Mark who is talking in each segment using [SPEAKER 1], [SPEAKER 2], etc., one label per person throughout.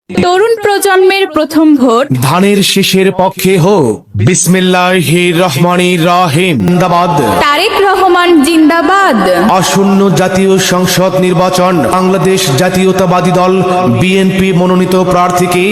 [SPEAKER 1] তরুণ প্রজন্মের প্রথম ভোট
[SPEAKER 2] ধানের শীষের পক্ষে হোক। বিসমিল্লাহির রহমানির রহিম। জিন্দাবাদ।
[SPEAKER 1] তারেক রহমান জিন্দাবাদ।
[SPEAKER 2] আসন্ন জাতীয় সংসদ নির্বাচন বাংলাদেশ জাতীয়তাবাদী দল বিএনপি মনোনীত প্রার্থীকে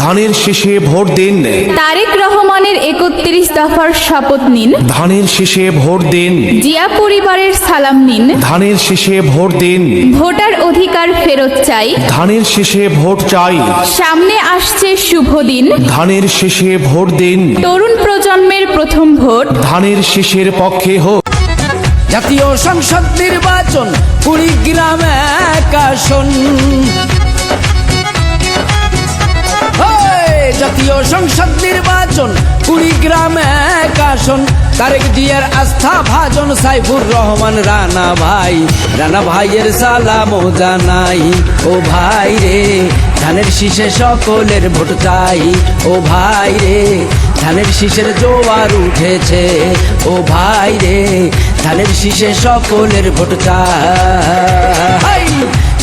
[SPEAKER 2] ধানের শীষে ভোট দিন।
[SPEAKER 1] তারেক রহমানের ৩১ দফার শপথ নিন।
[SPEAKER 2] ধানের শীষে ভোট দিন।
[SPEAKER 1] জিয়া পরিবারের সালাম নিন।
[SPEAKER 2] ধানের শীষে ভোট দিন।
[SPEAKER 1] ভোটার অধিকার ফেরত চাই।
[SPEAKER 2] ধানের শীষে ভোট চাই।
[SPEAKER 1] সামনে আসছে শুভ দিন।
[SPEAKER 2] ধানের শীষে ভোট দিন।
[SPEAKER 1] তরুণ প্রজন্মের প্রথম ভোট
[SPEAKER 2] ধানের শীষের পক্ষে হোক।
[SPEAKER 3] জাতীয় সংসদ নির্বাচন কুড়িগ্রাম এক আসন। জাতীয় সংসদ নির্বাচন কুড়িগ্রাম এক আসন। তারেক জিয়ার আস্থা ভাজন সাইফুর রহমান রানা ভাই। রানা ভাইয়ের সালাম জানাই। ও ভাই রে ধানের শীষে সকলের ভোট চাই। ও ভাই রে ধানের শীষের জোয়ার উঠেছে। ও ভাই রে ধানের শীষে সকলের ভোট চাই।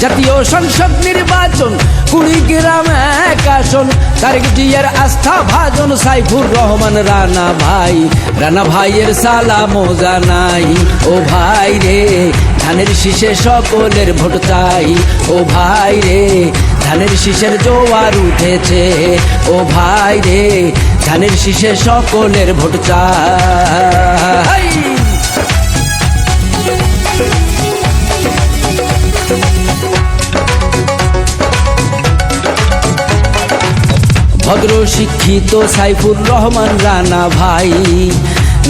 [SPEAKER 3] জাতীয় সংসদ নির্বাচন কুড়িগ্রাম এক আসন। তারেক জিয়ার আস্থা ভাজন সাইফুর রহমান রানা ভাই। রানা ভাইয়ের সালাম জানাই। ও ভাই রে ধানের শীষে সকলের ভোট চাই। ও ভাই রে ধানের শীষের জোয়ার উঠেছে। ও ভাই রে ধানের শীষে সকলের ভোট চাই। ভদ্র শিক্ষিত সাইফুর রহমান রানা ভাই।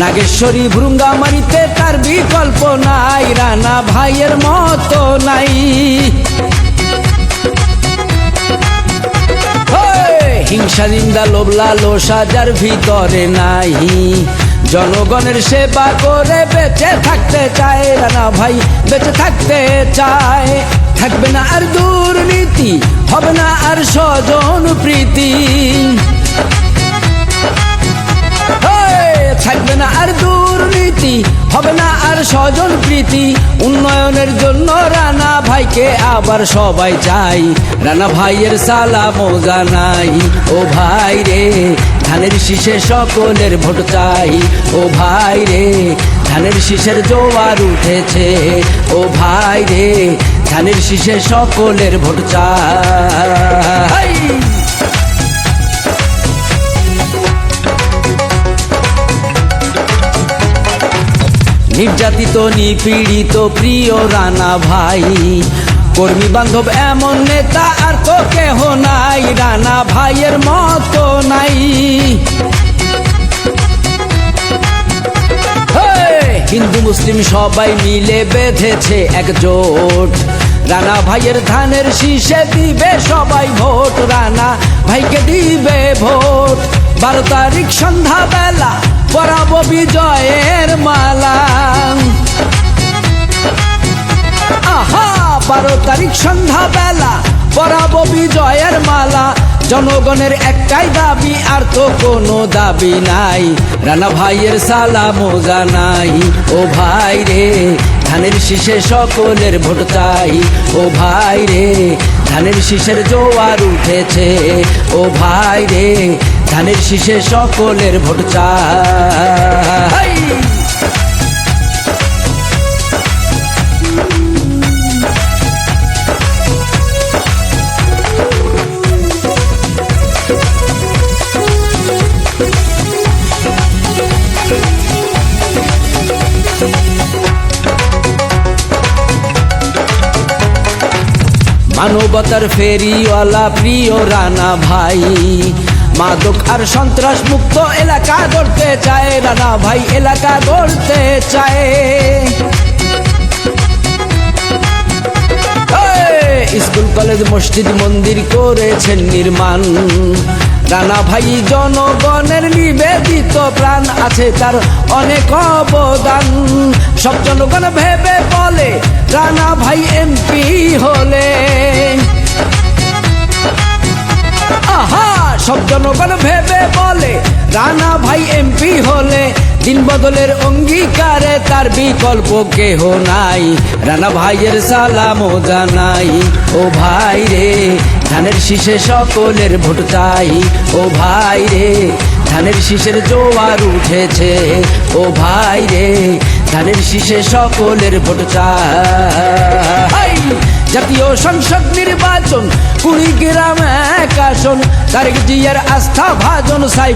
[SPEAKER 3] নাগেশ্বরী ভৃঙ্গামারিতে তার বিকল্প নাই। রানা ভাইয়ের মতো নাই। হিংসা নিন্দা লোভ লালসা যার ভিতরে নাই। জনগণের সেবা করে বেঁচে থাকতে চায়। রানা ভাই বেঁচে থাকতে চায়। থাকবে না আর দুর্নীতি, হবে না আর স্বজন প্রীতি। থাকবে না আর দুর্নীতি, হবে না আর স্বজন প্রীতি। উন্নয়নের জন্য রানা ভাইকে আবার সবাই চাই। রানা ভাইয়ের সালাম জানাই। ও ভাই রে ধানের শীষে সকলের ভোট চাই। ও ভাই রে ধানের শীষের জোয়ার উঠেছে। ও ভাই রে ধানের শীষে সকলের ভোট চাই। নির্যাতিত নিপীড়িত প্রিয় রানা ভাই। কর্মী বান্ধব এমন নেতা আর তো কেহ নাই। রানা ভাইয়ের মতো নাই। হিন্দু মুসলিম সবাই মিলে বেঁধেছে একজোট। রানা ভাইয়ের ধানের শীষে দিবে সবাই ভোট। রানা ভাইকে দিবে ভোট। 12 তারিখ সন্ধ্যা বেলা পরাবো বিজয়ের মালা। আহা 12 তারিখ সন্ধ্যা বেলা পরাবো বিজয়ের মালা। জনগণের একটাই দাবি আর তো কোনো দাবি নাই। রানা ভাইয়ের সালাম জানাই। ও ভাই রে ধানের শীষে সকলের ভোট চাই। ও ভাই রে ধানের শীষের জোয়ার উঠেছে। ও ভাই রে ধানের শীষে সকলের ভোট চাই। মানবতার ফেরিওয়ালা প্রিয় রানা ভাই। মাদক আর সন্ত্রাস মুক্ত এলাকা গড়তে চায়। রানা ভাই এলাকা গড়তে চায়। স্কুল কলেজ মসজিদ মন্দির করেছেন নির্মাণ। রানা ভাই জনগণের নিবেদিত প্রাণ, আছে তার অনেক অবদান। সব জনগণ ভেবে বলে রানা ভাই এমপি হলে। আহা সব জনগণ ভেবে বলে রানা ভাই এমপি হলে। দিন বদলের অঙ্গীকারে তার বিকল্প কেহ নাই। রানা ভাইয়ের সালাম জানাই। ও ভাই রে ধানের শীষে সকলের ভোট চাই ও ভাই রে ধানের শীষের জোয়ার উঠেছে ও ভাই রে ধানের শীষে সকলের ভোট চাই জাতীয় সংসদ নির্বাচন কুড়িগ্রাম 1 আসন তারেক জিয়ার আস্থা ভাজন সাইফুর